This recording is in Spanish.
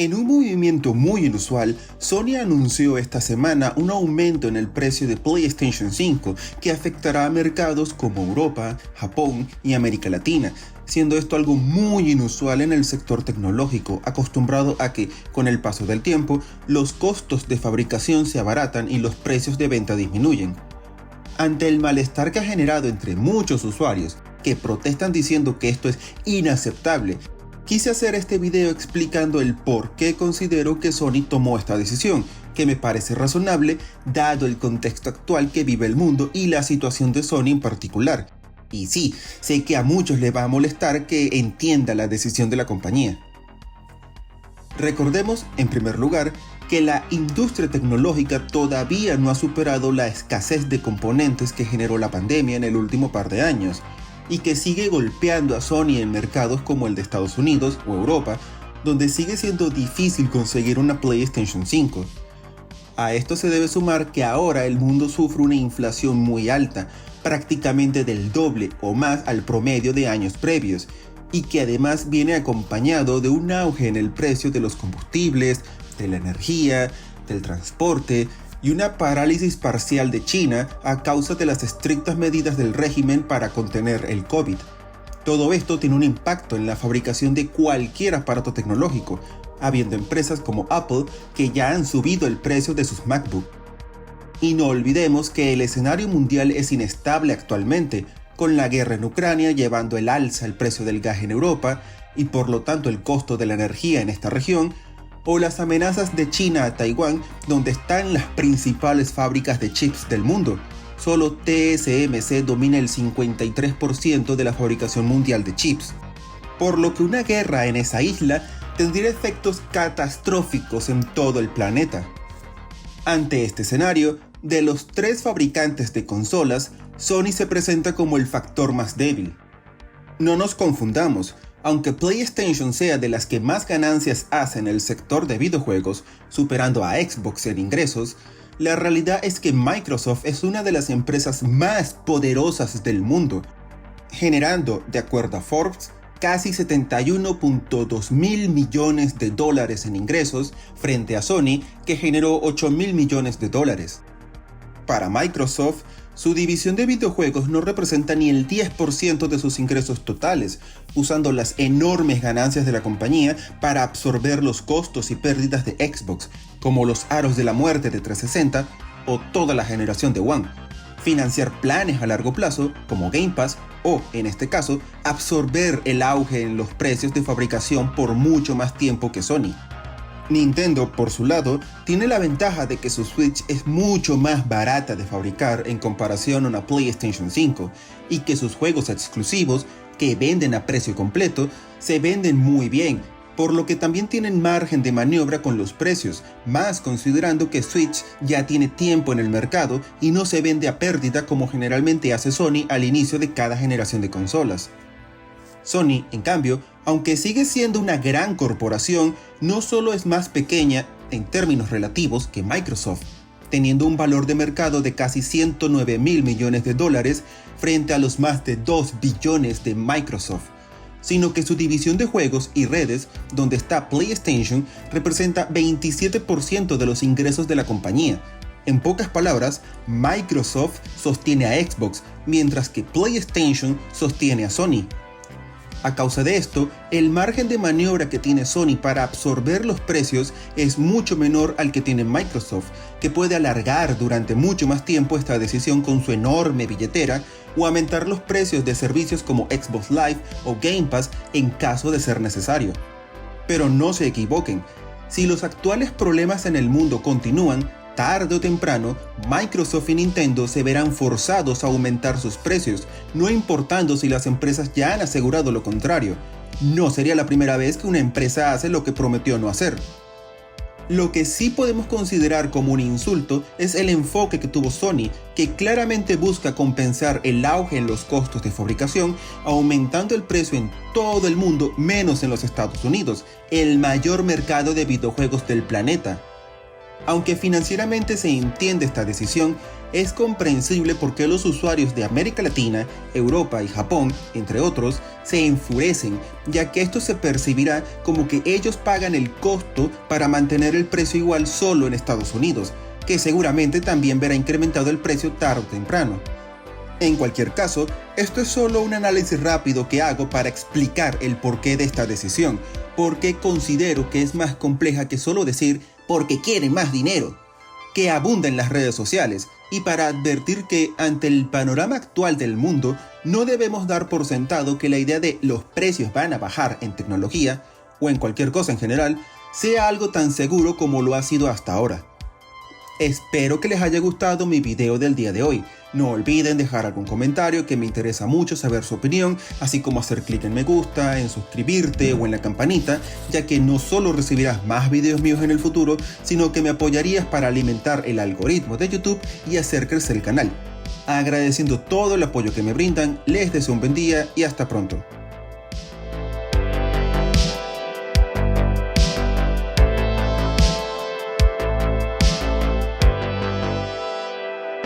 En un movimiento muy inusual, Sony anunció esta semana un aumento en el precio de PlayStation 5 que afectará a mercados como Europa, Japón y América Latina, siendo esto algo muy inusual en el sector tecnológico, acostumbrado a que, con el paso del tiempo, los costos de fabricación se abaratan y los precios de venta disminuyen. Ante el malestar que ha generado entre muchos usuarios, que protestan diciendo que esto es inaceptable, quise hacer este video explicando el por qué considero que Sony tomó esta decisión, que me parece razonable dado el contexto actual que vive el mundo y la situación de Sony en particular. Y sí, sé que a muchos les va a molestar que entienda la decisión de la compañía. Recordemos, en primer lugar, que la industria tecnológica todavía no ha superado la escasez de componentes que generó la pandemia en el último par de años, y que sigue golpeando a Sony en mercados como el de Estados Unidos o Europa, donde sigue siendo difícil conseguir una PlayStation 5. A esto se debe sumar que ahora el mundo sufre una inflación muy alta, prácticamente del doble o más al promedio de años previos, y que además viene acompañado de un auge en el precio de los combustibles, de la energía, del transporte, y una parálisis parcial de China a causa de las estrictas medidas del régimen para contener el COVID. Todo esto tiene un impacto en la fabricación de cualquier aparato tecnológico, habiendo empresas como Apple que ya han subido el precio de sus MacBook. Y no olvidemos que el escenario mundial es inestable actualmente, con la guerra en Ucrania llevando el alza el precio del gas en Europa y por lo tanto el costo de la energía en esta región, o las amenazas de China a Taiwán, donde están las principales fábricas de chips del mundo. Solo TSMC domina el 53% de la fabricación mundial de chips, por lo que una guerra en esa isla tendría efectos catastróficos en todo el planeta. Ante este escenario, de los tres fabricantes de consolas, Sony se presenta como el factor más débil. No nos confundamos. Aunque PlayStation sea de las que más ganancias hace en el sector de videojuegos, superando a Xbox en ingresos, la realidad es que Microsoft es una de las empresas más poderosas del mundo, generando, de acuerdo a Forbes, casi 71.2 mil millones de dólares en ingresos frente a Sony, que generó 8 mil millones de dólares. Para Microsoft, su división de videojuegos no representa ni el 10% de sus ingresos totales, usando las enormes ganancias de la compañía para absorber los costos y pérdidas de Xbox, como los aros de la muerte de 360 o toda la generación de One, financiar planes a largo plazo como Game Pass o, en este caso, absorber el auge en los precios de fabricación por mucho más tiempo que Sony. Nintendo, por su lado, tiene la ventaja de que su Switch es mucho más barata de fabricar en comparación a una PlayStation 5 y que sus juegos exclusivos, que venden a precio completo, se venden muy bien, por lo que también tienen margen de maniobra con los precios, más considerando que Switch ya tiene tiempo en el mercado y no se vende a pérdida como generalmente hace Sony al inicio de cada generación de consolas. Sony, en cambio, aunque sigue siendo una gran corporación, no solo es más pequeña en términos relativos que Microsoft, teniendo un valor de mercado de casi 109 mil millones de dólares frente a los más de 2 billones de Microsoft, sino que su división de juegos y redes, donde está PlayStation, representa 27% de los ingresos de la compañía. En pocas palabras, Microsoft sostiene a Xbox, mientras que PlayStation sostiene a Sony. A causa de esto, el margen de maniobra que tiene Sony para absorber los precios es mucho menor al que tiene Microsoft, que puede alargar durante mucho más tiempo esta decisión con su enorme billetera o aumentar los precios de servicios como Xbox Live o Game Pass en caso de ser necesario. Pero no se equivoquen, si los actuales problemas en el mundo continúan, tarde o temprano, Microsoft y Nintendo se verán forzados a aumentar sus precios, no importando si las empresas ya han asegurado lo contrario. No sería la primera vez que una empresa hace lo que prometió no hacer. Lo que sí podemos considerar como un insulto es el enfoque que tuvo Sony, que claramente busca compensar el auge en los costos de fabricación, aumentando el precio en todo el mundo menos en los Estados Unidos, el mayor mercado de videojuegos del planeta. Aunque financieramente se entiende esta decisión, es comprensible por qué los usuarios de América Latina, Europa y Japón, entre otros, se enfurecen, ya que esto se percibirá como que ellos pagan el costo para mantener el precio igual solo en Estados Unidos, que seguramente también verá incrementado el precio tarde o temprano. En cualquier caso, esto es solo un análisis rápido que hago para explicar el porqué de esta decisión, porque considero que es más compleja que solo decir porque quieren más dinero, que abunda en las redes sociales, y para advertir que ante el panorama actual del mundo no debemos dar por sentado que la idea de los precios van a bajar en tecnología, o en cualquier cosa en general, sea algo tan seguro como lo ha sido hasta ahora. Espero que les haya gustado mi video del día de hoy. No olviden dejar algún comentario, que me interesa mucho saber su opinión, así como hacer clic en me gusta, en suscribirte o en la campanita, ya que no solo recibirás más videos míos en el futuro, sino que me apoyarías para alimentar el algoritmo de YouTube y hacer crecer el canal. Agradeciendo todo el apoyo que me brindan, les deseo un buen día y hasta pronto.